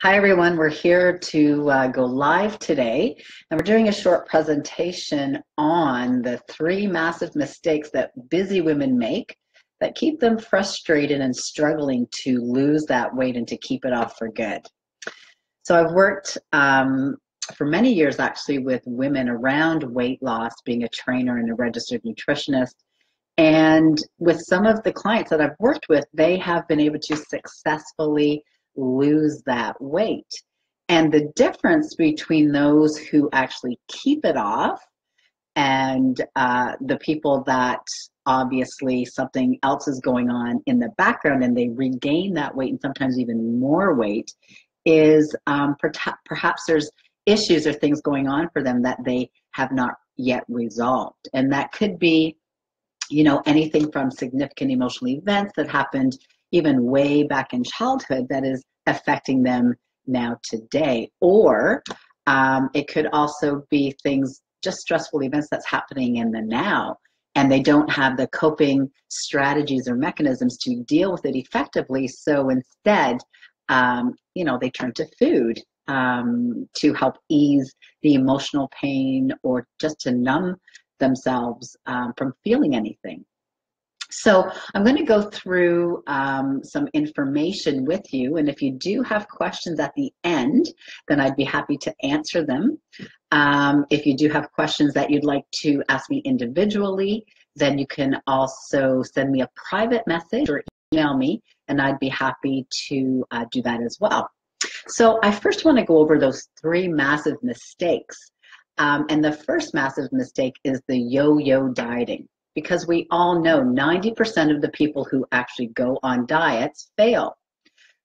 Hi everyone, we're here to go live today, and we're doing a short presentation on the three massive mistakes that busy women make that keep them frustrated and struggling to lose that weight and to keep it off for good. So I've worked for many years actually with women around weight loss, being a trainer and a registered nutritionist. And with some of the clients that I've worked with, they have been able to successfully lose that weight. And the difference between those who actually keep it off and the people that obviously something else is going on in the background and they regain that weight and sometimes even more weight is perhaps there's issues or things going on for them that they have not yet resolved. And that could be, you know, anything from significant emotional events that happened even way back in childhood that is affecting them now today. Or it could also be things, just stressful events that's happening in the now, and they don't have the coping strategies or mechanisms to deal with it effectively. So instead, you know, they turn to food to help ease the emotional pain or just to numb themselves from feeling anything. So I'm going to go through some information with you, and if you do have questions at the end, then I'd be happy to answer them. If you do have questions that you'd like to ask me individually, then you can also send me a private message or email me, and I'd be happy to do that as well. So I first want to go over those three massive mistakes. And the first massive mistake is the yo-yo dieting. Because we all know 90% of the people who actually go on diets fail.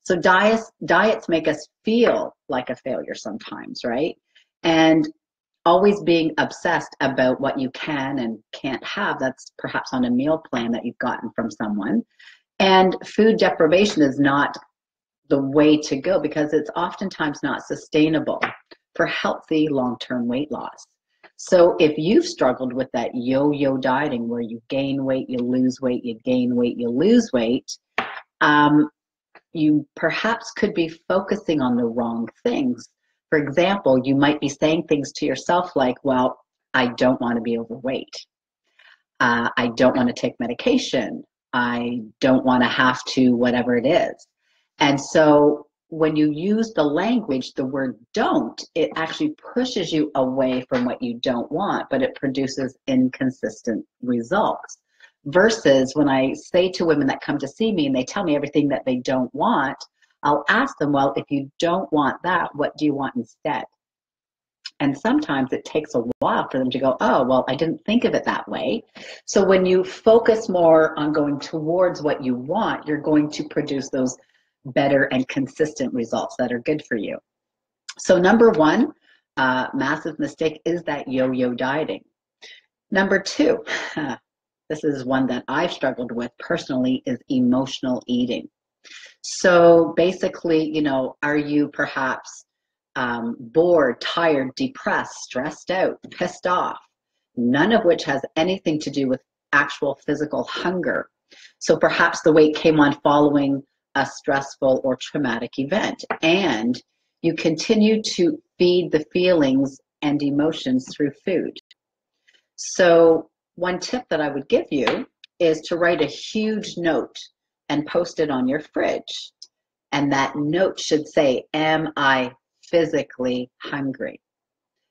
So diets make us feel like a failure sometimes, right? And always being obsessed about what you can and can't have, that's perhaps on a meal plan that you've gotten from someone. And food deprivation is not the way to go because it's oftentimes not sustainable for healthy long-term weight loss. So if you've struggled with that yo-yo dieting where you gain weight, you lose weight, you gain weight, you lose weight, you perhaps could be focusing on the wrong things. For example, you might be saying things to yourself like, well, I don't want to be overweight. I don't want to take medication. I don't want to have to, whatever it is. And so when you use the language, the word don't, it actually pushes you away from what you don't want, but it produces inconsistent results. Versus when I say to women that come to see me and they tell me everything that they don't want, I'll ask them, well, if you don't want that, what do you want instead? And sometimes it takes a while for them to go, oh, well, I didn't think of it that way. So when you focus more on going towards what you want, you're going to produce those better and consistent results that are good for you. So number one, massive mistake is that yo-yo dieting. Number two, this is one that I've struggled with personally, is emotional eating. So basically, you know, are you perhaps bored, tired, depressed, stressed out, pissed off, none of which has anything to do with actual physical hunger. So perhaps the weight came on following a stressful or traumatic event, and you continue to feed the feelings and emotions through food. So one tip that I would give you is to write a huge note and post it on your fridge. And that note should say, am I physically hungry?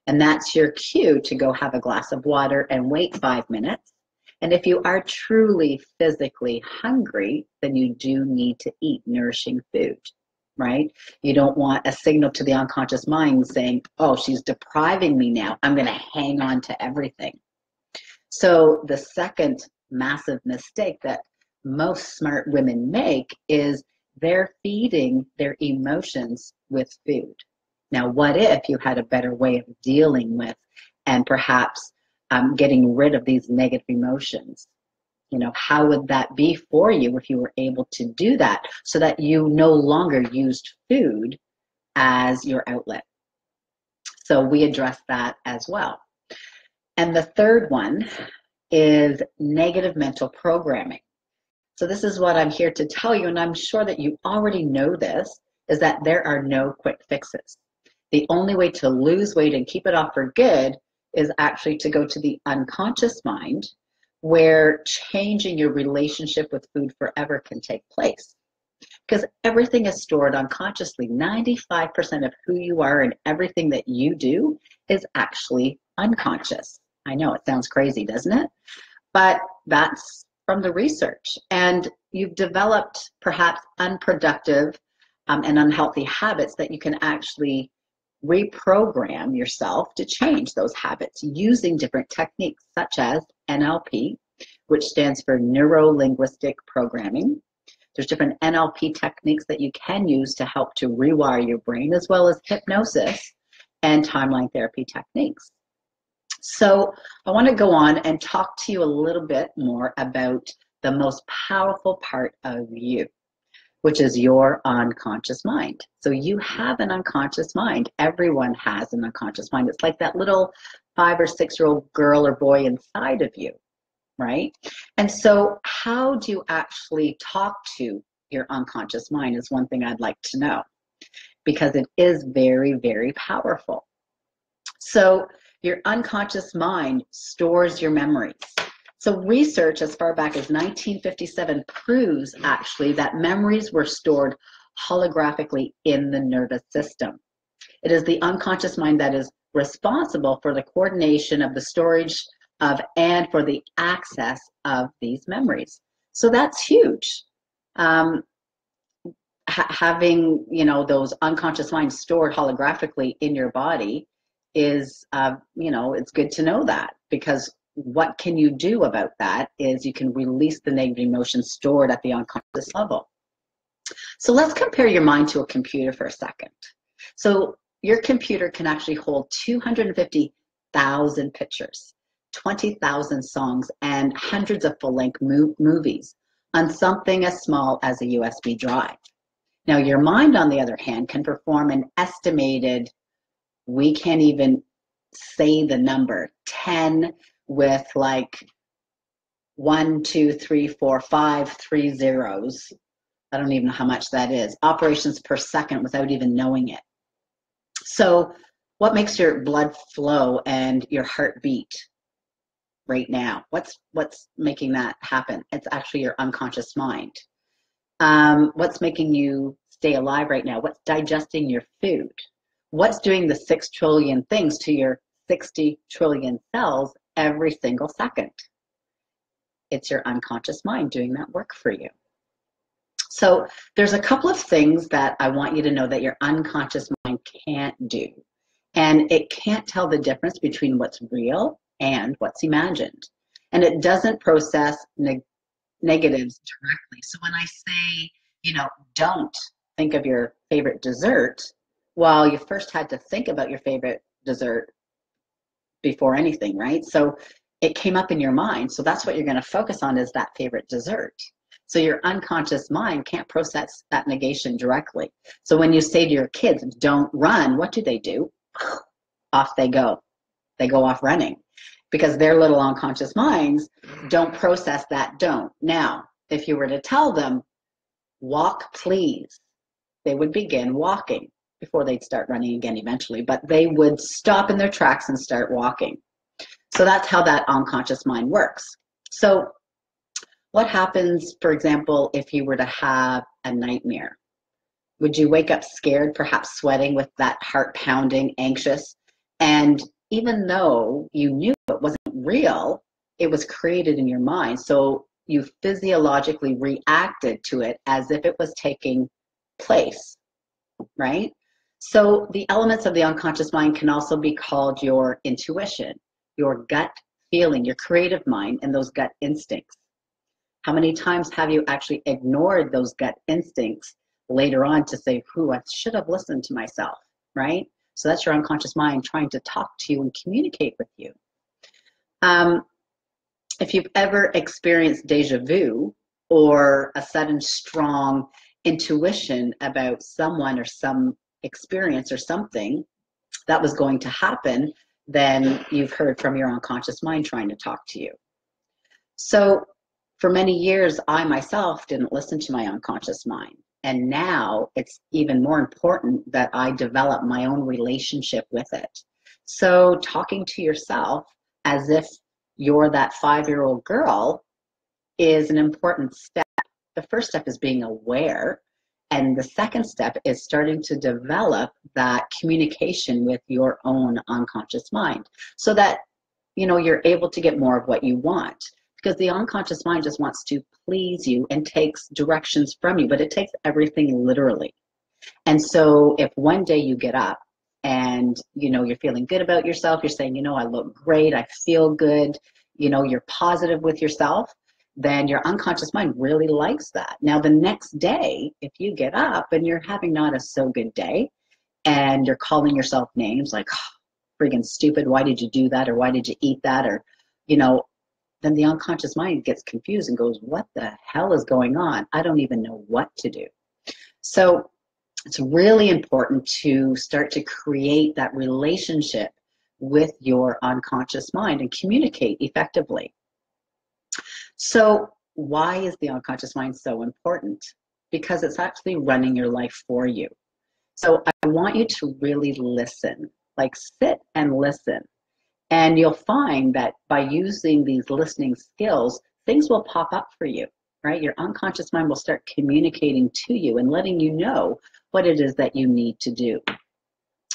And that's your cue to go have a glass of water and wait 5 minutes. And if you are truly physically hungry, then you do need to eat nourishing food, right? You don't want a signal to the unconscious mind saying, oh, she's depriving me now, I'm going to hang on to everything. So the second massive mistake that most smart women make is they're feeding their emotions with food. Now, what if you had a better way of dealing with and perhaps getting rid of these negative emotions? You know, how would that be for you if you were able to do that so that you no longer used food as your outlet? So we address that as well. And the third one is negative mental programming. So this is what I'm here to tell you, and I'm sure that you already know this. is that there are no quick fixes. The only way to lose weight and keep it off for good is actually to go to the unconscious mind, where changing your relationship with food forever can take place. Because everything is stored unconsciously. 95% of who you are and everything that you do is actually unconscious. I know it sounds crazy, doesn't it? But that's from the research. And you've developed perhaps unproductive and unhealthy habits that you can actually reprogram yourself to change those habits using different techniques such as NLP, which stands for Neuro-Linguistic Programming. There's different NLP techniques that you can use to help to rewire your brain, as well as hypnosis and timeline therapy techniques. So I want to go on and talk to you a little bit more about the most powerful part of you, which is your unconscious mind. So you have an unconscious mind. Everyone has an unconscious mind. It's like that little 5 or 6-year-old girl or boy inside of you, right? And so how do you actually talk to your unconscious mind is one thing I'd like to know, because it is very, very powerful. So your unconscious mind stores your memories. So research as far back as 1957 proves actually that memories were stored holographically in the nervous system. It is the unconscious mind that is responsible for the coordination of the storage of and for the access of these memories. So that's huge. Having, you know, those unconscious minds stored holographically in your body is, you know, it's good to know that, because what can you do about that is you can release the negative emotions stored at the unconscious level. So let's compare your mind to a computer for a second. So your computer can actually hold 250,000 pictures, 20,000 songs, and hundreds of full-length movies on something as small as a USB drive. Now your mind, on the other hand, can perform an estimated, we can't even say the number, 10 with like 1, 2, 3, 4, 5, 3 zeros. I don't even know how much that is. Operations per second without even knowing it. So what makes your blood flow and your heart beat right now? What's making that happen? It's actually your unconscious mind. What's making you stay alive right now? What's digesting your food? What's doing the 6 trillion things to your 60 trillion cells every single second? It's your unconscious mind doing that work for you. So there's a couple of things that I want you to know that your unconscious mind can't do. And it can't tell the difference between what's real and what's imagined. And it doesn't process negatives directly. So when I say, you know, don't think of your favorite dessert, well, you first had to think about your favorite dessert before anything, right? So it came up in your mind. So that's what you're going to focus on, is that favorite dessert. So your unconscious mind can't process that negation directly. So when you say to your kids, don't run, what do? Off they go. They go off running, because their little unconscious minds don't process that don't. Now, if you were to tell them, walk please, they would begin walking before they'd start running again eventually, but they would stop in their tracks and start walking. So that's how that unconscious mind works. So what happens, for example, if you were to have a nightmare? Would you wake up scared, perhaps sweating with that heart pounding, anxious? And even though you knew it wasn't real, it was created in your mind. So you physiologically reacted to it as if it was taking place, right? So the elements of the unconscious mind can also be called your intuition, your gut feeling, your creative mind, and those gut instincts. How many times have you actually ignored those gut instincts later on to say, I should have listened to myself, right? So that's your unconscious mind trying to talk to you and communicate with you. If you've ever experienced deja vu, or a sudden strong intuition about someone or some experience or something that was going to happen, then you've heard from your unconscious mind trying to talk to you. So for many years, I myself didn't listen to my unconscious mind. And now it's even more important that I develop my own relationship with it. So talking to yourself as if you're that 5-year-old girl is an important step. The first step is being aware. And the second step is starting to develop that communication with your own unconscious mind so that, you're able to get more of what you want. Because the unconscious mind just wants to please you and takes directions from you, but it takes everything literally. And so if one day you get up and, you're feeling good about yourself, you're saying, I look great, I feel good, you're positive with yourself, then your unconscious mind really likes that. Now, the next day, if you get up and you're having not a so good day and you're calling yourself names like, oh, friggin' stupid, why did you do that? Or why did you eat that? Or, then the unconscious mind gets confused and goes, what the hell is going on? I don't even know what to do. So it's really important to start to create that relationship with your unconscious mind and communicate effectively. So why is the unconscious mind so important? Because it's actually running your life for you. So I want you to really listen, like sit and listen. And you'll find that by using these listening skills, things will pop up for you, right? Your unconscious mind will start communicating to you and letting you know what it is that you need to do.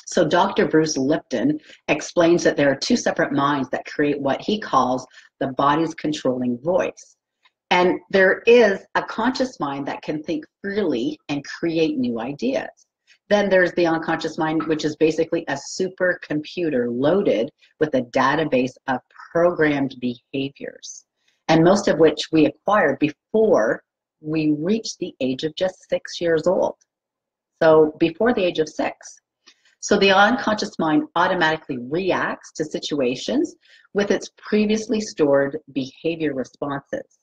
So Dr. Bruce Lipton explains that there are two separate minds that create what he calls the body's controlling voice. And there is a conscious mind that can think freely and create new ideas. Then there's the unconscious mind, which is basically a supercomputer loaded with a database of programmed behaviors, and most of which we acquired before we reached the age of just 6 years old. So before the age of 6. So the unconscious mind automatically reacts to situations with its previously stored behavior responses.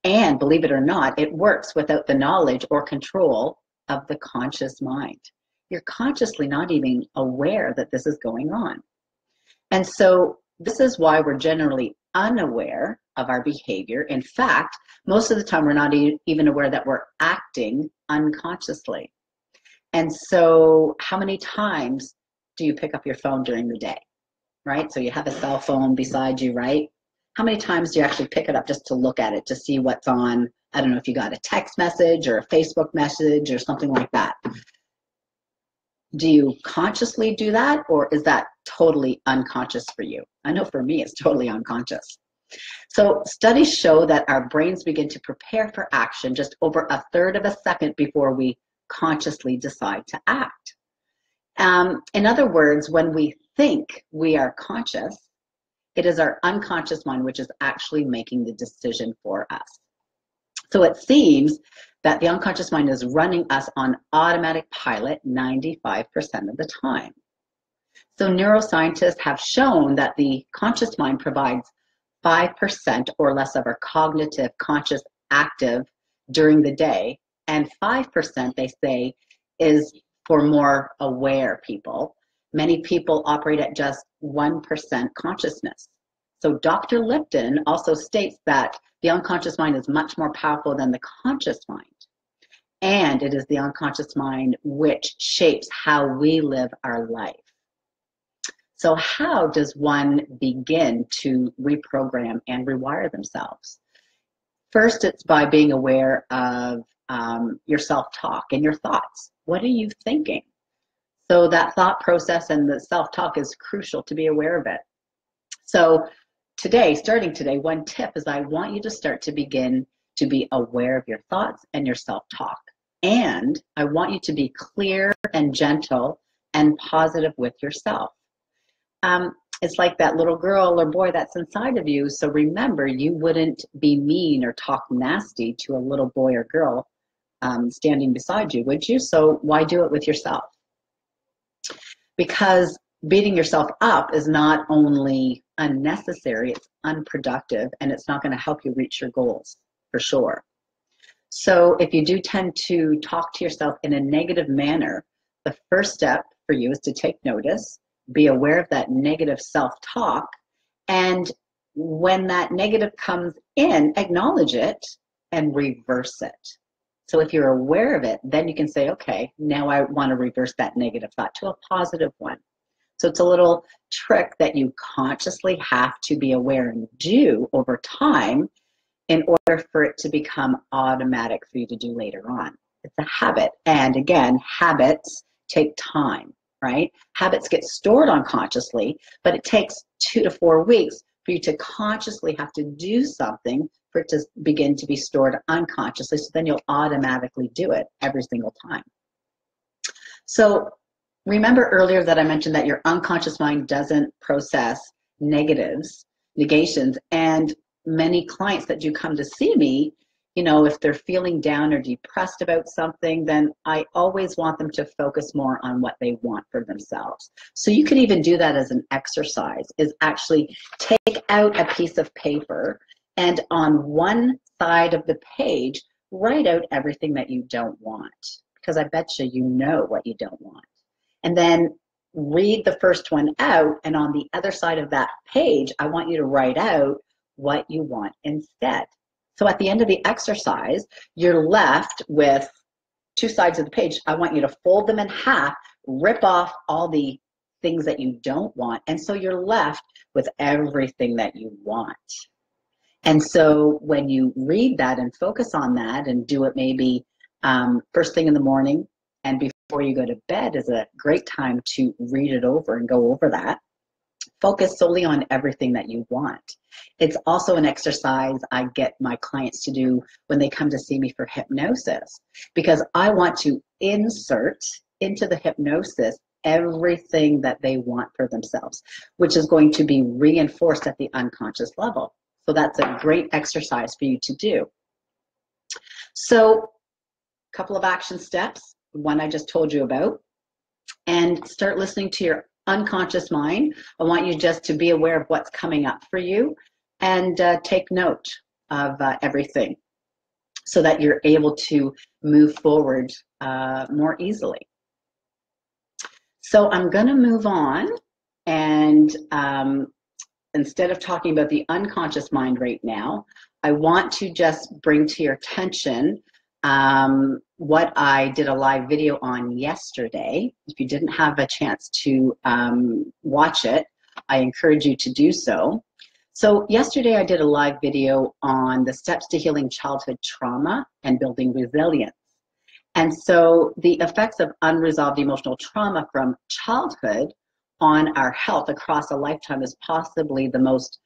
And believe it or not, it works without the knowledge or control of the conscious mind. You're consciously not even aware that this is going on. And so this is why we're generally unaware of our behavior. In fact, most of the time we're not even aware that we're acting unconsciously. And so how many times do you pick up your phone during the day, right? So you have a cell phone beside you, right? How many times do you actually pick it up just to look at it, to see what's on? I don't know if you got a text message or a Facebook message or something like that. Do you consciously do that, or is that totally unconscious for you? I know for me, it's totally unconscious. So studies show that our brains begin to prepare for action just over 1/3 of a second before we consciously decide to act. In other words, when we think we are conscious, it is our unconscious mind which is actually making the decision for us. So it seems that the unconscious mind is running us on automatic pilot 95% of the time. So neuroscientists have shown that the conscious mind provides 5% or less of our cognitive conscious active during the day, and 5%, they say, is for more aware people. Many people operate at just 1% consciousness. So Dr. Lipton also states that the unconscious mind is much more powerful than the conscious mind. And it is the unconscious mind which shapes how we live our life. So how does one begin to reprogram and rewire themselves? First, it's by being aware of your self-talk and your thoughts. What are you thinking? So that thought process and the self-talk is crucial to be aware of it. So today, starting today, one tip is I want you to start to begin to be aware of your thoughts and your self-talk. And I want you to be clear and gentle and positive with yourself. It's like that little girl or boy that's inside of you. So remember, you wouldn't be mean or talk nasty to a little boy or girl standing beside you, would you? So why do it with yourself? Because beating yourself up is not only unnecessary, it's unproductive, and it's not going to help you reach your goals, for sure. So if you do tend to talk to yourself in a negative manner, the first step for you is to take notice, be aware of that negative self-talk, and when that negative comes in, acknowledge it and reverse it. So if you're aware of it, then you can say, okay, now I want to reverse that negative thought to a positive one. So it's a little trick that you consciously have to be aware and do over time in order for it to become automatic for you to do later on. It's a habit. And again, habits take time, right? Habits get stored unconsciously, but it takes 2 to 4 weeks for you to consciously have to do something for it to begin to be stored unconsciously. So then you'll automatically do it every single time. So remember earlier that I mentioned that your unconscious mind doesn't process negatives, negations, and many clients that do come to see me, you know, if they're feeling down or depressed about something, then I always want them to focus more on what they want for themselves. So you can even do that as an exercise, is actually take out a piece of paper and on one side of the page, write out everything that you don't want, because I bet you know what you don't want. And then read the first one out, and on the other side of that page, I want you to write out what you want instead. So at the end of the exercise, you're left with 2 sides of the page. I want you to fold them in half, rip off all the things that you don't want, and so you're left with everything that you want. And so when you read that and focus on that and do it maybe first thing in the morning and before you go to bed is a great time to read it over and go over that. Focus solely on everything that you want. It's also an exercise I get my clients to do when they come to see me for hypnosis, because I want to insert into the hypnosis everything that they want for themselves, which is going to be reinforced at the unconscious level. So that's a great exercise for you to do. So a couple of action steps, one I just told you about, and start listening to your unconscious mind. I want you just to be aware of what's coming up for you and take note of everything so that you're able to move forward more easily. So I'm going to move on, and instead of talking about the unconscious mind right now, I want to just bring to your attention what I did a live video on yesterday. If you didn't have a chance to watch it, I encourage you to do so. So yesterday I did a live video on the steps to healing childhood trauma and building resilience. And so the effects of unresolved emotional trauma from childhood on our health across a lifetime is possibly the most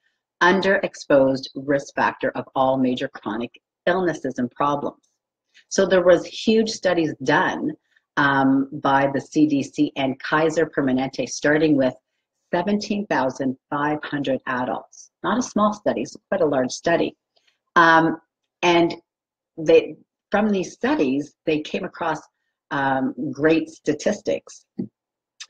underexposed risk factor of all major chronic illnesses and problems. So there was huge studies done by the CDC and Kaiser Permanente, starting with 17,500 adults. Not a small study, it's quite a large study. And from these studies, they came across great statistics.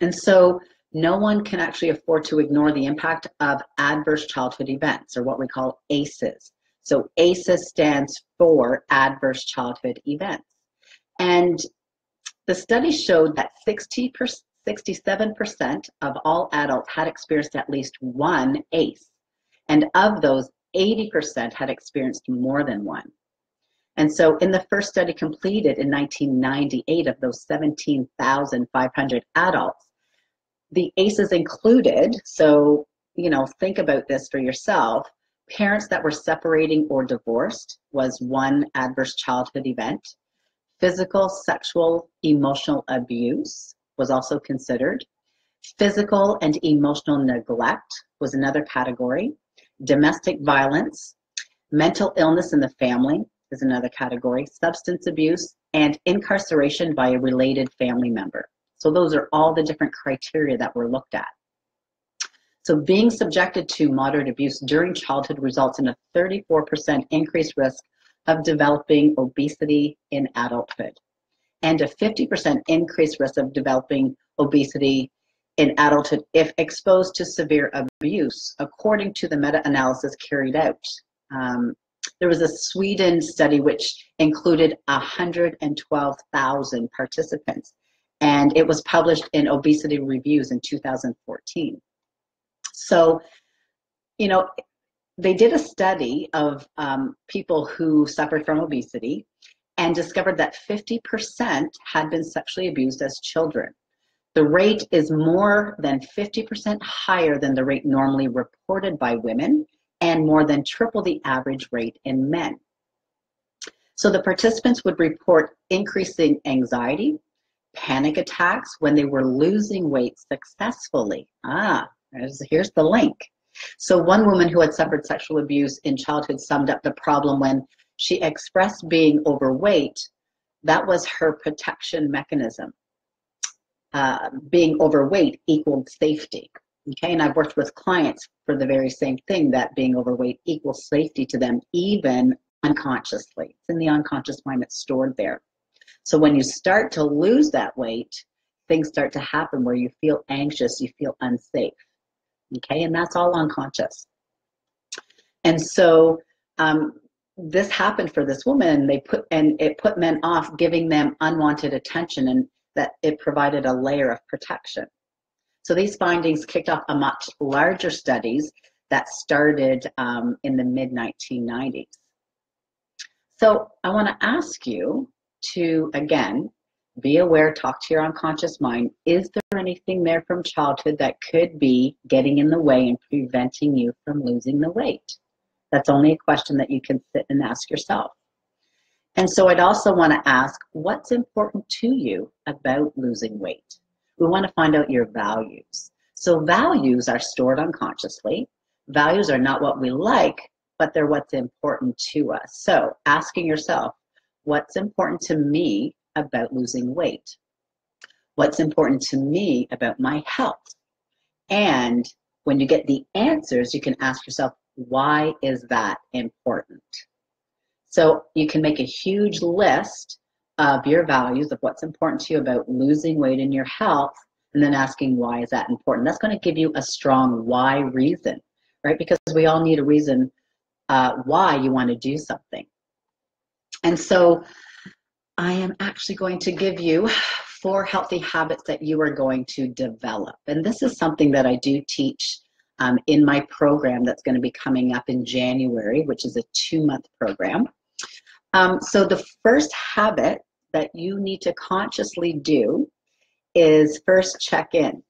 And so no one can actually afford to ignore the impact of adverse childhood events, or what we call ACEs. So ACEs stands for adverse childhood events. And the study showed that 67% of all adults had experienced at least one ACE. And of those, 80% had experienced more than one. And so in the first study completed in 1998 of those 17,500 adults, the ACEs included, so, you know, think about this for yourself. Parents that were separating or divorced was one adverse childhood event. Physical, sexual, emotional abuse was also considered. Physical and emotional neglect was another category. Domestic violence, mental illness in the family is another category. Substance abuse, and incarceration by a related family member. So those are all the different criteria that were looked at. So being subjected to moderate abuse during childhood results in a 34% increased risk of developing obesity in adulthood, and a 50% increased risk of developing obesity in adulthood if exposed to severe abuse, according to the meta-analysis carried out. There was a Sweden study which included 112,000 participants, and it was published in Obesity Reviews in 2014. So, you know, they did a study of people who suffered from obesity, and discovered that 50% had been sexually abused as children. The rate is more than 50% higher than the rate normally reported by women and more than triple the average rate in men. So the participants would report increasing anxiety, panic attacks when they were losing weight successfully. Here's the link. So one woman who had suffered sexual abuse in childhood summed up the problem when she expressed being overweight. That was her protection mechanism. Being overweight equaled safety. Okay, and I've worked with clients for the very same thing, that being overweight equals safety to them, even unconsciously. It's in the unconscious mind, it's stored there. So when you start to lose that weight, things start to happen where you feel anxious, you feel unsafe. Okay, and that's all unconscious. And so this happened for this woman. It put men off giving them unwanted attention, and that it provided a layer of protection. So these findings kicked off a much larger studies that started in the mid-1990s. So I want to ask you to, again, be aware, talk to your unconscious mind. Is there anything there from childhood that could be getting in the way and preventing you from losing the weight? That's only a question that you can sit and ask yourself. And so I'd also want to ask, what's important to you about losing weight? We want to find out your values. So values are stored unconsciously. Values are not what we like, but they're what's important to us. So asking yourself, what's important to me about losing weight? What's important to me about my health? And when you get the answers, you can ask yourself, why is that important? So you can make a huge list of your values, of what's important to you about losing weight and your health, and then asking, why is that important? That's going to give you a strong why reason, right? Because we all need a reason why you want to do something. And so I am actually going to give you 4 healthy habits that you are going to develop. And this is something that I do teach in my program that's going to be coming up in January, which is a 2-month program. So the first habit that you need to consciously do is first check in.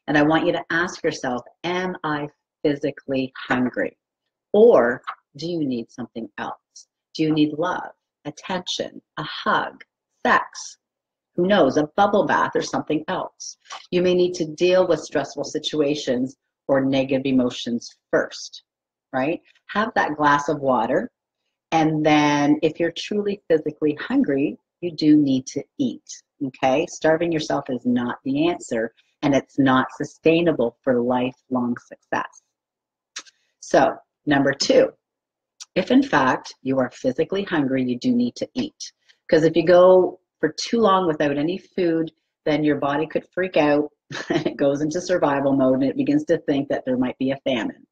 And I want you to ask yourself, am I physically hungry? Or do you need something else? Do you need love, attention, a hug, sex? Who knows, a bubble bath or something else? You may need to deal with stressful situations or negative emotions first, right? Have that glass of water. And then if you're truly physically hungry, you do need to eat, okay? Starving yourself is not the answer, and it's not sustainable for lifelong success. So, number 2, if in fact you are physically hungry, you do need to eat. Because if you go for too long without any food, then your body could freak out, and it goes into survival mode, and it begins to think that there might be a famine.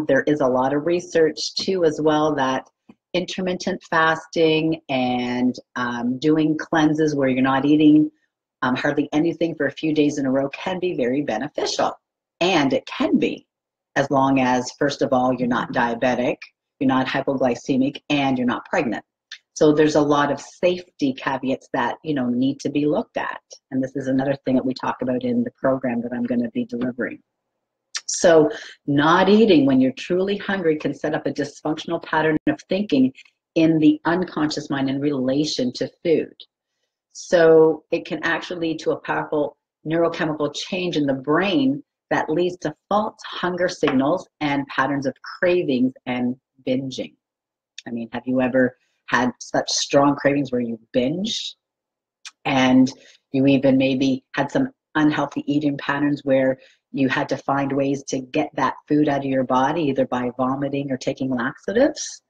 There is a lot of research too as well that intermittent fasting and doing cleanses where you're not eating hardly anything for a few days in a row can be very beneficial. And it can be, as long as, first of all, you're not diabetic, you're not hypoglycemic, and you're not pregnant. So there's a lot of safety caveats that, need to be looked at. And this is another thing that we talk about in the program that I'm going to be delivering. So not eating when you're truly hungry can set up a dysfunctional pattern of thinking in the unconscious mind in relation to food. So it can actually lead to a powerful neurochemical change in the brain that leads to false hunger signals and patterns of cravings and binging. I mean, have you ever had such strong cravings where you binge, and you even maybe had some unhealthy eating patterns where you had to find ways to get that food out of your body, either by vomiting or taking laxatives?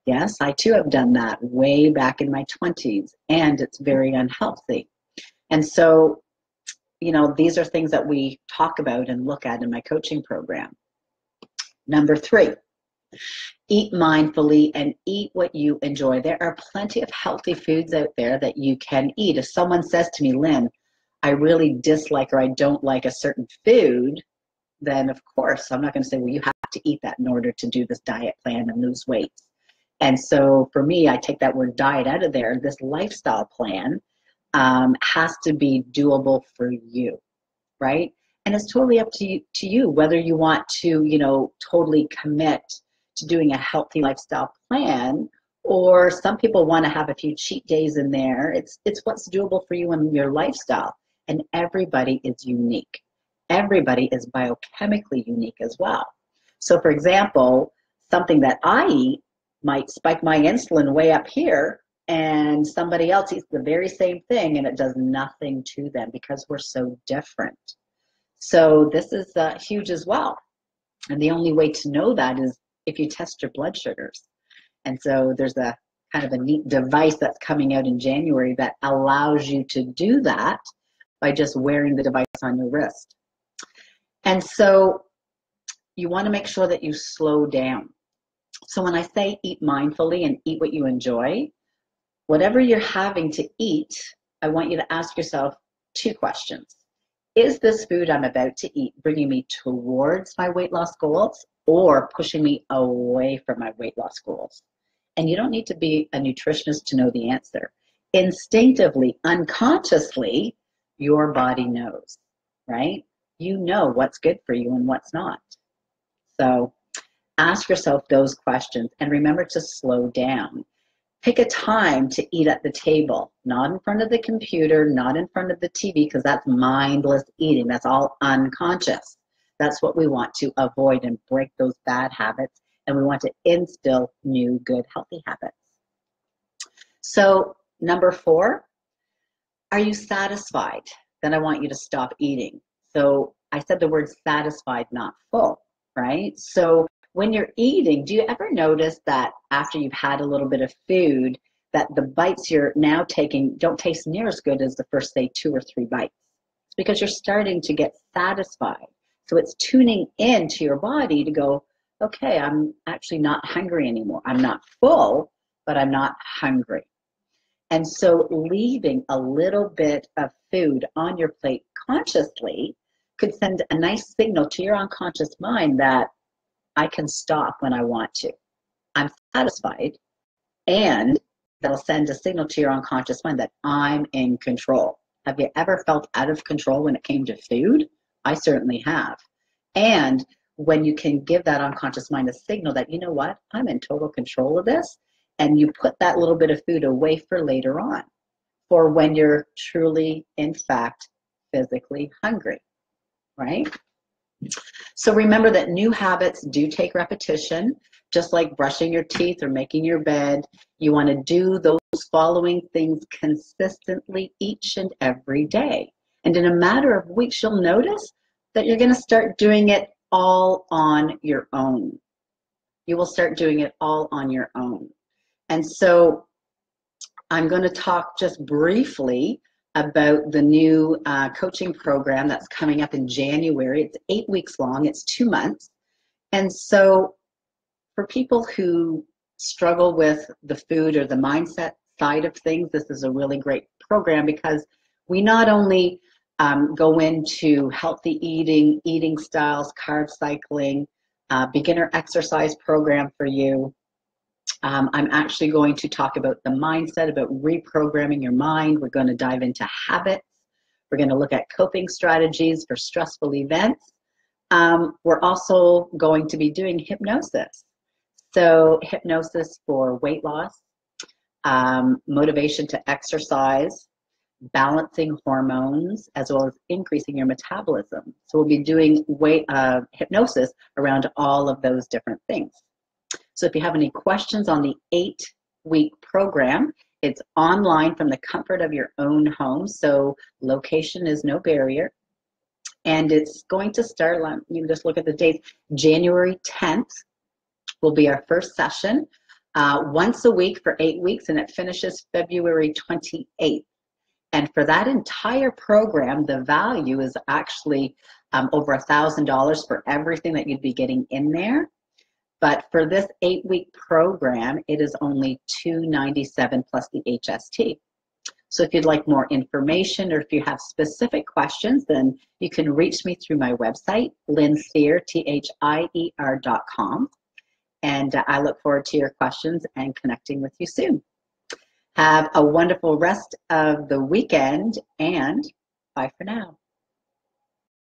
Yes, I too have done that way back in my 20s, and it's very unhealthy. And so, these are things that we talk about and look at in my coaching program. Number 3, eat mindfully and eat what you enjoy. There are plenty of healthy foods out there that you can eat. If someone says to me, Lynn, I really dislike or I don't like a certain food, then of course I'm not going to say, well, you have to eat that in order to do this diet plan and lose weight. And so for me, I take that word diet out of there. This lifestyle plan has to be doable for you, right? And it's totally up to you whether you want to, totally commit to doing a healthy lifestyle plan, or some people want to have a few cheat days in there. It's what's doable for you and your lifestyle. And everybody is unique. Everybody is biochemically unique as well. So for example, something that I eat might spike my insulin way up here, and somebody else eats the very same thing and it does nothing to them because we're so different. So this is huge as well. And the only way to know that is if you test your blood sugars. And so there's a kind of a neat device that's coming out in January that allows you to do that by just wearing the device on your wrist. And so you want to make sure that you slow down. So when I say eat mindfully and eat what you enjoy, whatever you're having to eat, I want you to ask yourself 2 questions. Is this food I'm about to eat bringing me towards my weight loss goals or pushing me away from my weight loss goals? And you don't need to be a nutritionist to know the answer. Instinctively, unconsciously, your body knows, right? You know what's good for you and what's not. So ask yourself those questions and remember to slow down. Pick a time to eat at the table, not in front of the computer, not in front of the TV, because that's mindless eating. That's all unconscious. That's what we want to avoid and break those bad habits. And we want to instill new, good, healthy habits. So number 4, are you satisfied? Then I want you to stop eating. So I said the word satisfied, not full, right? So when you're eating, do you ever notice that after you've had a little bit of food, that the bites you're now taking don't taste near as good as the first, say, 2 or 3 bites? It's because you're starting to get satisfied. So it's tuning into your body to go, okay, I'm actually not hungry anymore. I'm not full, but I'm not hungry. And so leaving a little bit of food on your plate consciously could send a nice signal to your unconscious mind that I can stop when I want to. I'm satisfied, and that'll send a signal to your unconscious mind that I'm in control. Have you ever felt out of control when it came to food? I certainly have. And when you can give that unconscious mind a signal that, you know what, I'm in total control of this, and you put that little bit of food away for later on, for when you're truly, in fact, physically hungry, right? So remember that new habits do take repetition, just like brushing your teeth or making your bed. You want to do those following things consistently each and every day. And in a matter of weeks, you'll notice that you're going to start doing it all on your own. You will start doing it all on your own. And so I'm going to talk just briefly about the new coaching program that's coming up in January. It's 8 weeks long. It's 2 months. And so for people who struggle with the food or the mindset side of things, this is a really great program because we not only go into healthy eating, eating styles, carb cycling, beginner exercise program for you. I'm actually going to talk about the mindset, about reprogramming your mind. We're going to dive into habits. We're going to look at coping strategies for stressful events. We're also going to be doing hypnosis. So hypnosis for weight loss, motivation to exercise, balancing hormones, as well as increasing your metabolism. So we'll be doing hypnosis around all of those different things. So if you have any questions on the 8-week program, it's online from the comfort of your own home. So location is no barrier. And it's going to start, you can just look at the date, January 10th will be our first session, once a week for 8 weeks, and it finishes February 28th. And for that entire program, the value is actually over $1,000 for everything that you'd be getting in there. But for this 8-week program, it is only $297 plus the HST. So if you'd like more information or if you have specific questions, then you can reach me through my website, lynnthierer.com. And I look forward to your questions and connecting with you soon. Have a wonderful rest of the weekend, and bye for now.